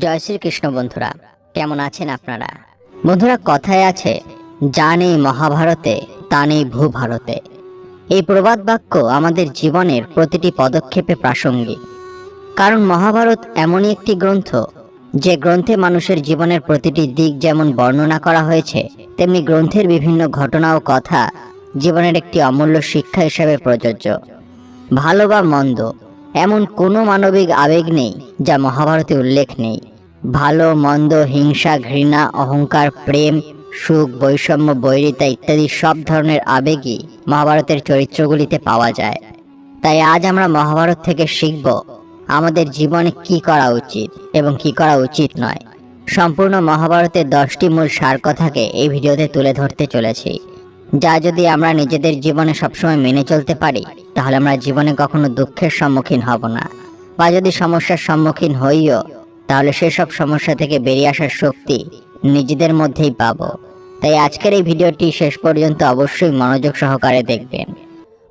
জয় শ্রীকৃষ্ণ। বন্ধুরা কেমন আছেন আপনারা? বন্ধুরা, কথায় আছে, যা নেই মহাভারতে তা নেই ভূভারতে। এই প্রবাদ বাক্য আমাদের জীবনের প্রতিটি পদক্ষেপে প্রাসঙ্গিক। কারণ মহাভারত এমনই একটি গ্রন্থ, যে গ্রন্থে মানুষের জীবনের প্রতিটি দিক যেমন বর্ণনা করা হয়েছে, তেমনি গ্রন্থের বিভিন্ন ঘটনা ও কথা জীবনের একটি অমূল্য শিক্ষা হিসেবে প্রযোজ্য। ভালো বা মন্দ এমন কোনো মানবিক আবেগ নেই যা মহাভারতে উল্লেখ নেই। ভালো মন্দ, হিংসা, ঘৃণা, অহংকার, প্রেম, সুখ, বৈষম্য, বৈরিতা ইত্যাদি সব ধরনের আবেগই মহাভারতের চরিত্রগুলিতে পাওয়া যায়। তাই আজ আমরা মহাভারত থেকে শিখব আমাদের জীবনে কি করা উচিত এবং কি করা উচিত নয়। সম্পূর্ণ মহাভারতের 10টি মূল সার কথাকে এই ভিডিওতে তুলে ধরতে চলেছি, যা যদি আমরা নিজেদের জীবনে সবসময় মেনে চলতে পারি, তাহলে আমরা জীবনে কখনো দুঃখের সম্মুখীন হব না, বা যদি সমস্যার সম্মুখীন হইও, তাহলে সেসব সমস্যা থেকে বেরিয়ে আসার শক্তি নিজেদের মধ্যেই পাব। তাই আজকের এই ভিডিওটি শেষ পর্যন্ত অবশ্যই মনোযোগ সহকারে দেখবেন।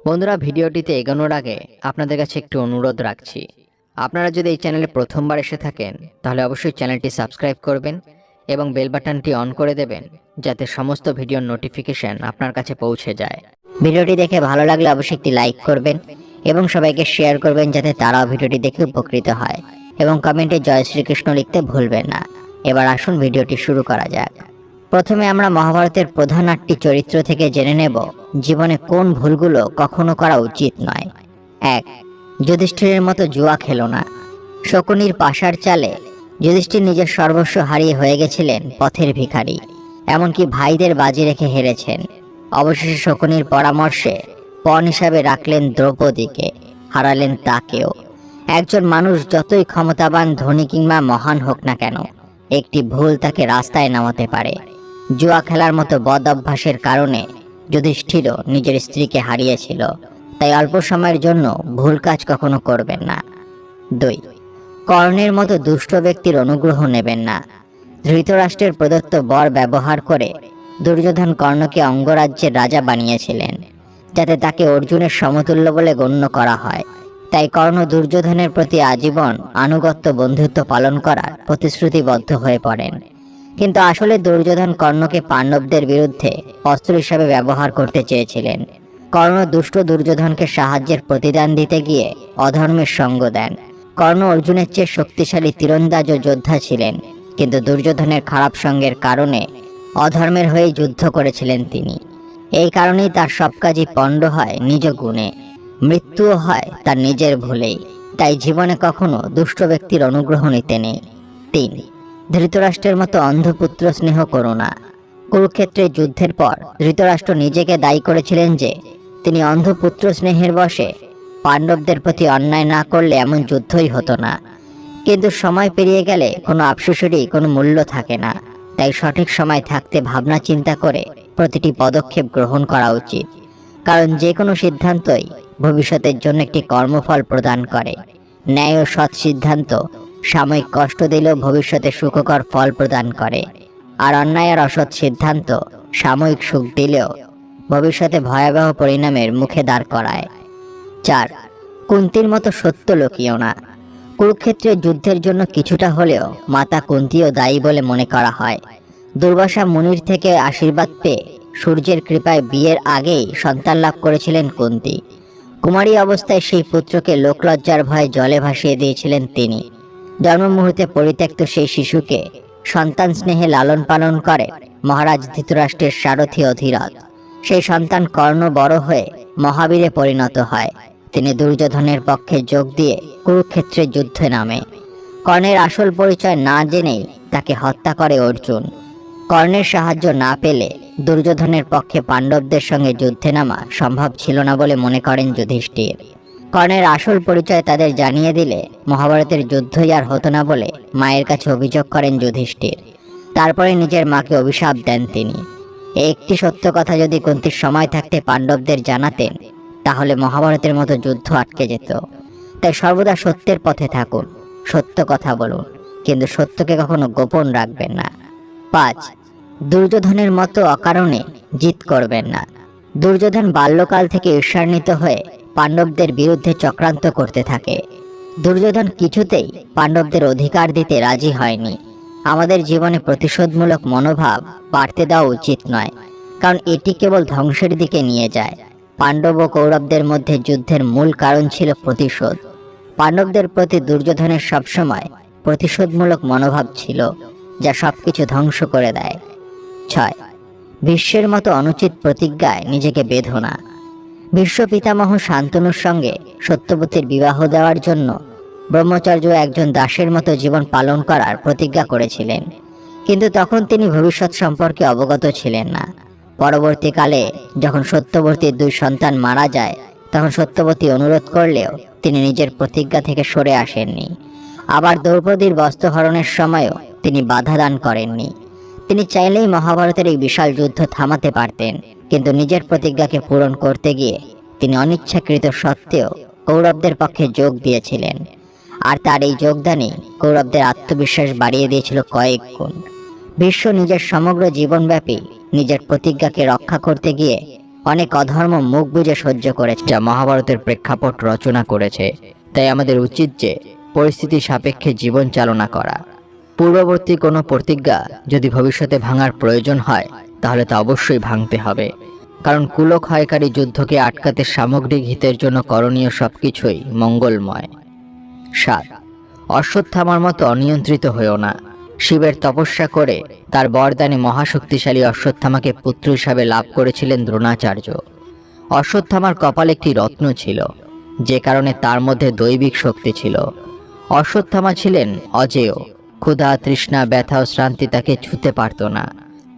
বন্ধুরা, ভিডিওটিতে এগোনোর আগে আপনাদের কাছে একটু অনুরোধ রাখছি। আপনারা যদি এই চ্যানেলে প্রথমবার এসে থাকেন, তাহলে অবশ্যই চ্যানেলটি সাবস্ক্রাইব করবেন এবং বেল বাটনটি অন করে দেবেন, যাতে সমস্ত ভিডিওর নোটিফিকেশন আপনার কাছে পৌঁছে যায়। ভিডিওটি দেখে ভালো লাগলে অবশ্যই একটি লাইক করবেন এবং সবাইকে শেয়ার করবেন, যাতে তারাও ভিডিওটি দেখে উপকৃত হয়, এবং কমেন্টে জয় শ্রীকৃষ্ণ লিখতে ভুলবেন না। এবার আসুন ভিডিওটি শুরু করা যাক। প্রথমে আমরা মহাভারতের প্রধান 8টি চরিত্র থেকে জেনে নেব জীবনে কোন ভুলগুলো কখনো করা উচিত নয়। 1. যুধিষ্ঠিরের মতো জুয়া খেলো না। শকুনির পাশার চালে যুধিষ্ঠির নিজের সর্বস্ব হারিয়ে হয়ে গেছিলেন পথের ভিখারি, এমনকি ভাইদের বাজি রেখে হেরেছেন। অবশেষে শকুনির পরামর্শে পণ হিসাবে রাখলেন দ্রৌপদীকে, হারালেন তাকেও। একজন মানুষ যতই ক্ষমতাবান, ধনী কিংবা মহান হোক না কেন, একটি ভুল তাকে রাস্তায় নামাতে পারে। জুয়া খেলার মতো বদ অভ্যাসের কারণে যুধিষ্ঠিরও নিজের স্ত্রীকে হারিয়েছিল। তাই অল্প সময়ের জন্য ভুল কাজ কখনো করবেন না। 2. কর্ণের মতো দুষ্ট ব্যক্তির অনুগ্রহ নেবেন না। ধৃতরাষ্ট্রের প্রদত্ত বর ব্যবহার করে দুর্যোধন কর্ণকে অঙ্গরাজ্যের রাজা বানিয়েছিলেন, যাতে তাকে অর্জুনের সমতুল্য বলে গণ্য করা হয়। তাই কর্ণ দুর্যোধনের প্রতি আজীবন আনুগত্য বন্ধুত্ব পালন করার প্রতিশ্রুতিবদ্ধ হয়ে পড়েন। কিন্তু আসলে দুর্যোধন কর্ণকে পাণ্ডবদের বিরুদ্ধে অস্ত্র হিসাবে ব্যবহার করতে চেয়েছিলেন। কর্ণ দুষ্ট দুর্যোধনকে সাহায্যের প্রতিদান দিতে গিয়ে অধর্মের সঙ্গ দেন। কর্ণ অর্জুনের চেয়ে শক্তিশালী তীরন্দাজ ও যোদ্ধা ছিলেন, কিন্তু দুর্যোধনের খারাপ সঙ্গের কারণে অধর্মের হয়ে যুদ্ধ করেছিলেন তিনি। এই কারণেই তার সব কাজই পণ্ড হয় নিজ গুণে, মৃত্যুও হয় তার নিজের ভুলেই। তাই জীবনে কখনো দুষ্ট ব্যক্তির অনুগ্রহ নিতে নেই। 3. ধৃতরাষ্ট্রের মতো অন্ধপুত্র স্নেহ করো না। কুরুক্ষেত্রের যুদ্ধের পর ধৃতরাষ্ট্র নিজেকে দায়ী করেছিলেন যে তিনি অন্ধপুত্র স্নেহের বশে পাণ্ডবদের প্রতি অন্যায় না করলে এমন যুদ্ধই হতো না। কিন্তু সময় পেরিয়ে গেলে কোনো আফসোসেরই কোনো মূল্য থাকে না। তাই সঠিক সময় থাকতে ভাবনা চিন্তা করে প্রতিটি পদক্ষেপ গ্রহণ করা উচিত, কারণ যে কোনো সিদ্ধান্তই ভবিষ্যতের জন্য একটি কর্মফল প্রদান করে। ন্যায় ও সৎ সিদ্ধান্ত সাময়িক কষ্ট দিলেও ভবিষ্যতে সুখকর ফল প্রদান করে, আর অন্যায় আর অসৎ সিদ্ধান্ত সাময়িক সুখ দিলেও ভবিষ্যতে ভয়াবহ পরিণামের মুখে দাঁড় করায়। 4. কুন্তির মতো সত্য লুকিও না। কুরুক্ষেত্রের যুদ্ধের জন্য কিছুটা হলেও মাতা কুন্তিও দায়ী বলে মনে করা হয়। দুর্বাসা মুনির থেকে আশীর্বাদ পেয়ে সূর্যের কৃপায় বিয়ের আগেই সন্তান লাভ করেছিলেন কুন্তি। কুমারী অবস্থায় সেই পুত্রকে লোকলজ্জার ভয়ে জলে ভাসিয়ে দিয়েছিলেন তিনি। জন্ম মুহূর্তে পরিত্যক্ত সেই শিশুকে সন্তান স্নেহে লালন পালন করে মহারাজ ধৃতরাষ্ট্রের সারথি অধিরথ। সেই সন্তান কর্ণ বড় হয়ে মহাবীরে পরিণত হয়। তিনি দুর্যোধনের পক্ষে যোগ দিয়ে কুরুক্ষেত্রের যুদ্ধে নামে। কর্ণের আসল পরিচয় না জেনেই তাকে হত্যা করে অর্জুন। কর্ণের সাহায্য না পেলে দুর্যোধনের পক্ষে পাণ্ডবদের সঙ্গে যুদ্ধে নামা সম্ভব ছিল না বলে মনে করেন যুধিষ্ঠির। কর্ণের আসল পরিচয় তাদের জানিয়ে দিলে মহাভারতের যুদ্ধই আর হতো না বলে মায়ের কাছে অভিযোগ করেন যুধিষ্ঠির। তারপরে নিজের মাকে অভিশাপ দেন তিনি। এই একটি সত্য কথা যদি কুন্তির সময় থাকতে পাণ্ডবদের জানাতেন, তাহলে মহাভারতের মতো যুদ্ধ আটকে যেত। তাই সর্বদা সত্যের পথে থাকুন, সত্য কথা বলুন, কিন্তু সত্যকে কখনো গোপন রাখবেন না। 5. দুর্যোধনের মতো অকারণে জিত করবেন না। দুর্যোধন বাল্যকাল থেকে ঈর্ষান্বিত হয়ে পাণ্ডবদের বিরুদ্ধে চক্রান্ত করতে থাকে। দুর্যোধন কিছুতেই পাণ্ডবদের অধিকার দিতে রাজি হয়নি। আমাদের জীবনে প্রতিশোধমূলক মনোভাব বাড়তে দেওয়া উচিত নয়, কারণ এটি কেবল ধ্বংসের দিকে নিয়ে যায়। পাণ্ডব ও কৌরবদের মধ্যে যুদ্ধের মূল কারণ ছিল প্রতিশোধ। পাণ্ডবদের প্রতি দুর্যোধনের সবসময় প্রতিশোধমূলক মনোভাব ছিল, যা সবকিছু ধ্বংস করে দেয়। 6. ভীষ্মের মতো অনুচিত প্রতিজ্ঞায় নিজেকে বেঁধো না। ভীষ্ম পিতামহ শান্তনুর সঙ্গে সত্যবতীর বিবাহ দেওয়ার জন্য ব্রহ্মচর্য একজন দাসের মতো জীবন পালন করার প্রতিজ্ঞা করেছিলেন, কিন্তু তখন তিনি ভবিষ্যৎ সম্পর্কে অবগত ছিলেন না। পরবর্তীকালে যখন সত্যবতীর 2 সন্তান মারা যায়, তখন সত্যবতী অনুরোধ করলেও তিনি নিজের প্রতিজ্ঞা থেকে সরে আসেননি। আবার দ্রৌপদীর বস্ত্রহরণের সময়ও তিনি বাধা দান করেননি। তিনি চাইলেই মহাভারতের এই বিশাল যুদ্ধ থামাতে পারতেন, কিন্তু নিজের প্রতিজ্ঞাকে পূরণ করতে গিয়ে তিনি অনিচ্ছাকৃত সত্ত্বেও কৌরবদের পক্ষে যোগ দিয়েছিলেন। আর তার এই যোগদানই কৌরবদের আত্মবিশ্বাস বাড়িয়ে দিয়েছিল কয়েক গুণ। ভীষ্ম নিজের সমগ্র জীবনব্যাপী নিজের প্রতিজ্ঞাকে রক্ষা করতে গিয়ে অনেক অধর্ম মুখ বুজে সহ্য করেছে, যা মহাভারতের প্রেক্ষাপট রচনা করেছে। তাই আমাদের উচিত যে পরিস্থিতি সাপেক্ষে জীবন চালনা করা। পূর্ববর্তী কোনো প্রতিজ্ঞা যদি ভবিষ্যতে ভাঙার প্রয়োজন হয়, তাহলে তা অবশ্যই ভাঙতে হবে, কারণ কুলক্ষয়কারী যুদ্ধকে আটকাতে সামগ্রিক হিতের জন্য করণীয় সবকিছুই মঙ্গলময়। 7. অশ্বত্থামার মতো অনিয়ন্ত্রিত হয়েও না। শিবের তপস্যা করে তার বরদানে মহাশক্তিশালী অশ্বত্থামাকে পুত্র হিসাবে লাভ করেছিলেন দ্রোণাচার্য। অশ্বত্থামার কপালে একটি রত্ন ছিল, যে কারণে তার মধ্যে দৈবিক শক্তি ছিল। অশ্বত্থামা ছিলেন অজেয়। ক্ষুধা, তৃষ্ণা, ব্যথা ও শ্রান্তি তাকে ছুঁতে পারত না।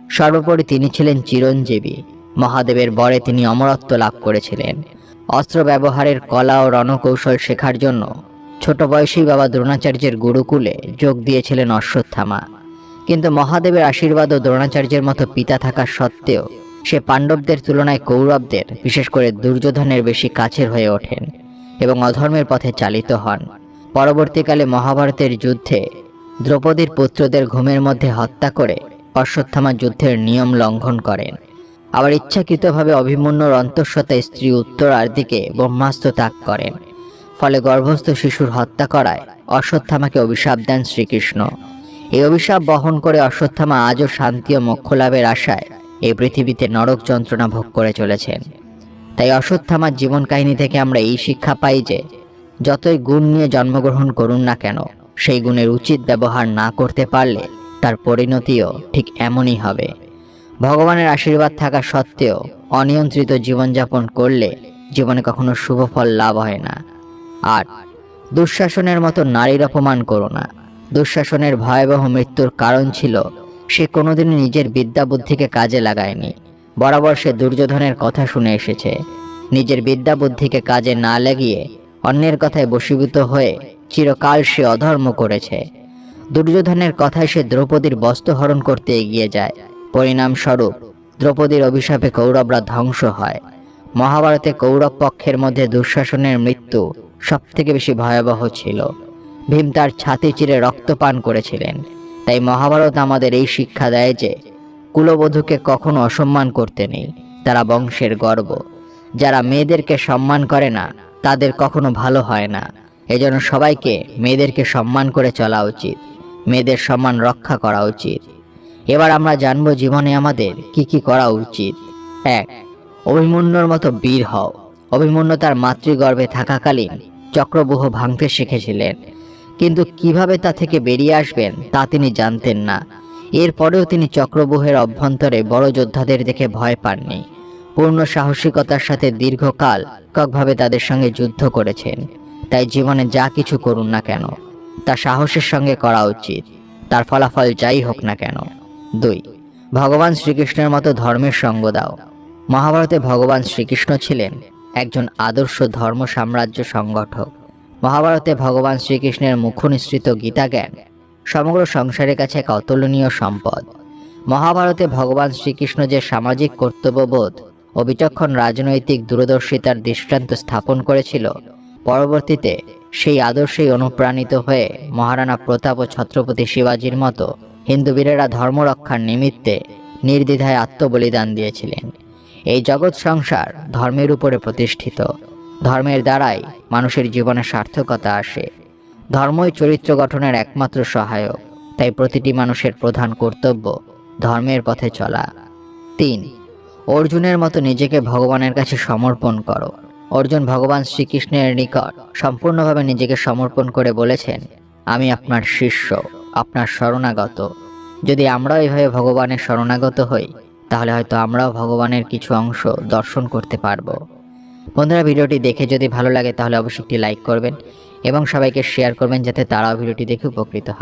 সর্বোপরি তিনি ছিলেন চিরঞ্জীবী। মহাদেবের বরে তিনি অমরত্ব লাভ করেছিলেন। অস্ত্র ব্যবহারের কলা ও রণকৌশল শেখার জন্য ছোট বয়সেই বাবা দ্রোণাচার্যের গুরুকুলে যোগ দিয়েছিলেন অশ্বত্থামা। কিন্তু মহাদেবের আশীর্বাদ ও দ্রোণাচার্যের মতো পিতা থাকা সত্ত্বেও সে পাণ্ডবদের তুলনায় কৌরবদের, বিশেষ করে দুর্যোধনের বেশি কাছের হয়ে ওঠেন এবং অধর্মের পথে চালিত হন। পরবর্তীকালে মহাভারতের যুদ্ধে দ্রৌপদীর পুত্রদের ঘুমের মধ্যে হত্যা করে অশ্বত্থামা যুদ্ধের নিয়ম লঙ্ঘন করেন। আবার ইচ্ছাকৃতভাবে অভিমন্যুর অন্তঃসত্ত্বা স্ত্রী উত্তরার দিকে ব্রহ্মাস্ত্র ত্যাগ করেন। ফলে গর্ভস্থ শিশুর হত্যা করায় অশ্বত্থামাকে অভিশাপ দেন শ্রীকৃষ্ণ। এই অভিশাপ বহন করে অশ্বত্থামা আজও শান্তি ও মোক্ষ লাভের আশায় এই পৃথিবীতে নরক যন্ত্রণা ভোগ করে চলেছেন। তাই অশ্বত্থামার জীবন কাহিনী থেকে আমরা এই শিক্ষা পাই যে যতই গুণ নিয়ে জন্মগ্রহণ করুন না কেন, সেই গুণের উচিত ব্যবহার না করতে পারলে তার পরিণতিও ঠিক এমনই হবে। ভগবানের আশীর্বাদ থাকা সত্ত্বেও অনিয়ন্ত্রিত জীবনযাপন করলে জীবনে কখনো শুভ ফল লাভ হয় না। আর দুঃশাসনের মতো নারীর অপমান করো না। দুঃশাসনের ভয়াবহ মৃত্যুর কারণ ছিল সে কোনোদিনই নিজের বিদ্যা বুদ্ধিকে কাজে লাগায়নি। বরাবর সে দুর্যোধনের কথা শুনে এসেছে। নিজের বিদ্যা বুদ্ধিকে কাজে না লাগিয়ে অন্যের কথায় বশীভূত হয়ে চিরকাল সে অধর্ম করেছে। দুর্যোধনের কথায় সে দ্রৌপদীর বস্ত্রহরণ করতে এগিয়ে যায়। পরিণামস্বরূপ দ্রৌপদীর অভিশাপে কৌরবরা ধ্বংস হয়। মহাভারতে কৌরব পক্ষের মধ্যে দুঃশাসনের মৃত্যু সবথেকে বেশি ভয়াবহ ছিল। ভীম তার ছাতি চিরে রক্তপান করেছিলেন। তাই মহাভারত আমাদের এই শিক্ষা দেয় যে কুলবধূকে কখনো অসম্মান করতে নেই। তারা বংশের গর্ব। যারা মেয়েদেরকে সম্মান করে না, তাদের কখনো ভালো হয় না। এজন্য সবাইকে মেয়েদেরকে সম্মান করে চলা উচিত, মেয়েদের সম্মান রক্ষা করা উচিত। এবার আমরা জানবো জীবনে আমাদের কি কি করা উচিত। 1. অভিমন্যুর মতো বীর হও। অভিমন্যু তার মাতৃগর্ভে থাকাকালীন চক্রব্যূহ ভাঙতে শিখেছিলেন, কিন্তু কিভাবে তা থেকে বেরিয়ে আসবেন তা তিনি জানতেন না। এরপরেও তিনি চক্রব্যূহের অভ্যন্তরে বড় যোদ্ধাদের দেখে ভয় পাননি। পূর্ণ সাহসিকতার সাথে দীর্ঘকাল এককভাবে তাদের সঙ্গে যুদ্ধ করেছেন। তাই জীবনে যা কিছু করুন না কেন, তা সাহসের সঙ্গে করা উচিত, তার ফলাফল যাই হোক না কেন। 2. ভগবান শ্রীকৃষ্ণের মতো ধর্মের সঙ্গ দাও। মহাভারতে ভগবান শ্রীকৃষ্ণ ছিলেন একজন আদর্শ ধর্ম সাম্রাজ্য সংগঠক। মহাভারতে ভগবান শ্রীকৃষ্ণের মুখনিসৃত গীতা জ্ঞান সমগ্র সংসারের কাছে এক অতুলনীয় সম্পদ। মহাভারতে ভগবান শ্রীকৃষ্ণ যে সামাজিক কর্তব্যবোধ ও বিচক্ষণ রাজনৈতিক দূরদর্শিতার দৃষ্টান্ত স্থাপন করেছিল, পরবর্তীতে সেই আদর্শেই অনুপ্রাণিত হয়ে মহারানা প্রতাপ ও ছত্রপতি শিবাজির মতো হিন্দু বীরেরা ধর্ম রক্ষার নিমিত্তে নির্দ্বিধায় আত্মবলিদান দিয়েছিলেন। এই জগৎ সংসার ধর্মের উপরে প্রতিষ্ঠিত। ধর্মের দ্বারাই মানুষের জীবনে সার্থকতা আসে। ধর্মই চরিত্র গঠনের একমাত্র সহায়ক, তাই প্রতিটি মানুষের প্রধান কর্তব্য ধর্মের পথে চলা। 3. অর্জুনের মতো নিজেকে ভগবানের কাছে সমর্পণ করো। অর্জুন ভগবান শ্রীকৃষ্ণের নিকট সম্পূর্ণভাবে নিজেকে সমর্পণ করে বলেছেন, আমি আপনার শিষ্য, আপনার শরণাগত। যদি আমরাও এভাবে ভগবানের শরণাগত হই, তাহলে হয়তো আমরাও ভগবানের কিছু অংশ দর্শন করতে পারবো। বন্ধুরা, ভিডিওটি দেখে যদি ভালো লাগে তাহলে অবশ্যই একটি লাইক করবেন এবং সবাইকে শেয়ার করবেন, যাতে তারাও ভিডিওটি দেখে উপকৃত হয়।